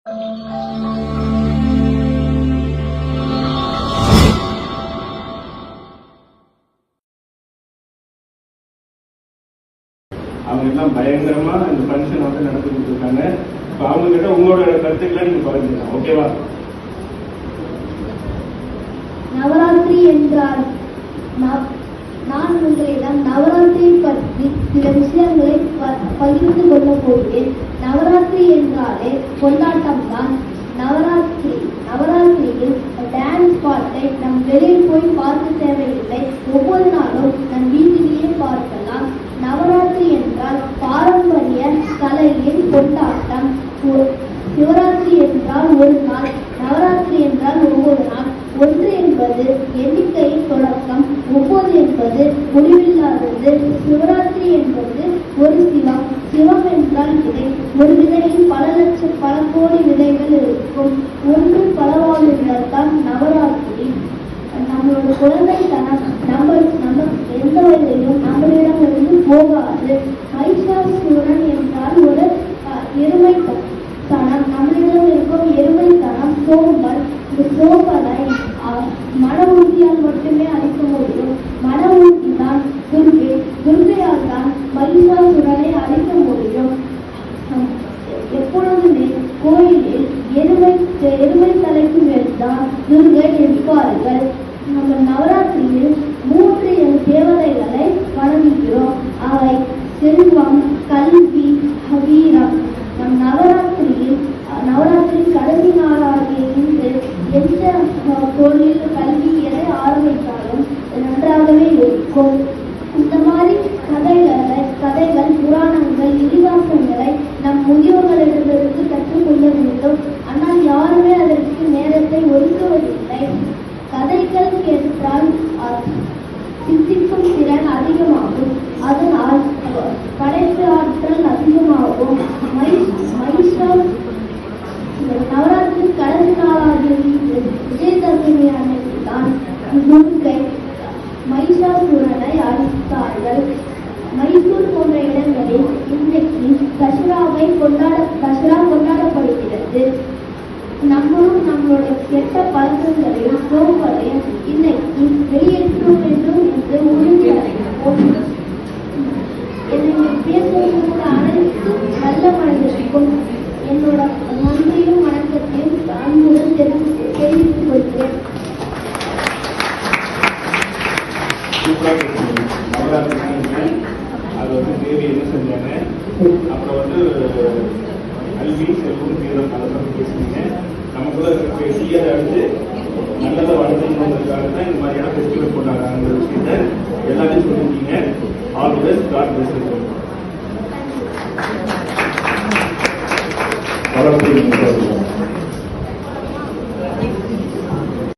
அவங்க எல்லாம் பயங்கரமா இந்த ஃபங்க்ஷன் வந்து நடத்திட்டு இருக்காங்க. இப்போ அவங்க கிட்ட உங்களோட கருத்துக்களை நீங்க பகிர்ந்துக்கலாம். ஓகேவா? நவராத்திரி என்றால் நான் உங்களிடம் நவராத்திரி பற்றி சில விஷயங்களை பகிர்ந்து கொள்ள போகிறேன். நவராத்திரி என்றாலே கொண்டாட்டம் தான். நவராத்திரியில் டான்ஸ் பாட்டை நம் வெளியில் போய் பார்க்க தேவையில்லை. ஒவ்வொரு நாளும் நம் வீட்டிலேயே பார்க்கலாம். நவராத்திரி என்றால் பாரம்பரிய கலையின் கொண்டாட்டம். சிவராத்திரி என்றால் ஒரு நாள், நவராத்திரி என்றால் ஒவ்வொரு நாள். 1 என்பது எண்ணிக்கையின் தொடக்கம், 9 என்பது முடிவில்லாதது. சிவராத்திரி என்பது ஒரு சிவம். சிவம் என்றால் விதை. ஒரு விதையில் பல கோடி விதைகள் இருக்கும். ஒன்று பலவாழ்வுதான் நவராத்திரி. நம்மளோட குழந்தைத்தனம் நம்ம எந்த வயதிலும் நம்மளிடமிருந்து போகாது. மகிஷாசூரன் என்றால் ஒரு எருமைத்தனம். நம்மளிடம் இருக்கும் எருமைத்தனம் சோம்பல். இந்த சோம்பலை மன உறுதியால் மட்டுமே அழிக்க முடியும். மன உறுதி தான் துர்கையால் தான் மகிஷாசூரனை அழிக்க முடியும். எப்பொழுதுமே கோயிலில் எருமை தலைக்கு மேல்தான் துர்கை இருப்பார்கள். நம்ம நவராத்திரியில் 3 தேவதைகளை வணங்குகிறோம். அவை செல்வம், கல்வி, வீரம். நம் நவராத்திரி கடைசி நாளாகிய இன்று எந்த கோயிலில் கல்வியை ஆரம்பித்தாலும் நன்றாகவே இருக்கும். இந்த மாதிரி கதைகள், புராணங்கள், இதிகாசங்களை நம் முதியோர்களிடமிருந்து கற்றுக்கொள்ள வேண்டும். ஆனால் யாருமே அதற்கு நேரத்தை ஒதுக்குவதில்லை. கதைகள் கேட்டால் சிந்திக்கும் திறன் அதிகமாகும். அதனால் படைப்பு ஆற்றல் அதிகமாகும். நவராத்திரி கடைசி நாளாகிய விஜயதசமி அன்னைக்கு தான் துர்கை மகிஷாசூரனை அழித்தார்கள். மைசூர் போன்ற இடங்களில் இன்றைக்கு தசரா கொண்டாடப்படுகிறது. நம்மளும் நம்மளோட கெட்ட பழக்கங்களையும் சோம்பலையும் இன்னைக்கு வெளியேற்ற வேண்டும் என்று உறுதியடைகிறோம். என்னை பேசுவதற்கு அனைத்து நல்ல மனிதருக்கும் என்னோட நன்றியும் வணக்கத்தையும் அன்புடன் தெரிவித்துக் கொள்கிறேன். அது வந்து தேவி என்ன செஞ்சாங்க, அப்புறம் கல்வி, செல்வம், வீரம் அதெல்லாம் பேசுனீங்க. நமக்குள்ள இருக்க சீயரை அடிச்சு நல்லதை வளர்த்துக்காக தான் இந்த மாதிரியான ஃபெஸ்டிவல் கொண்டாடுறாங்கிற விஷயத்த எல்லாத்தையும் சொல்லியிருக்கீங்க. All the best. God bless you.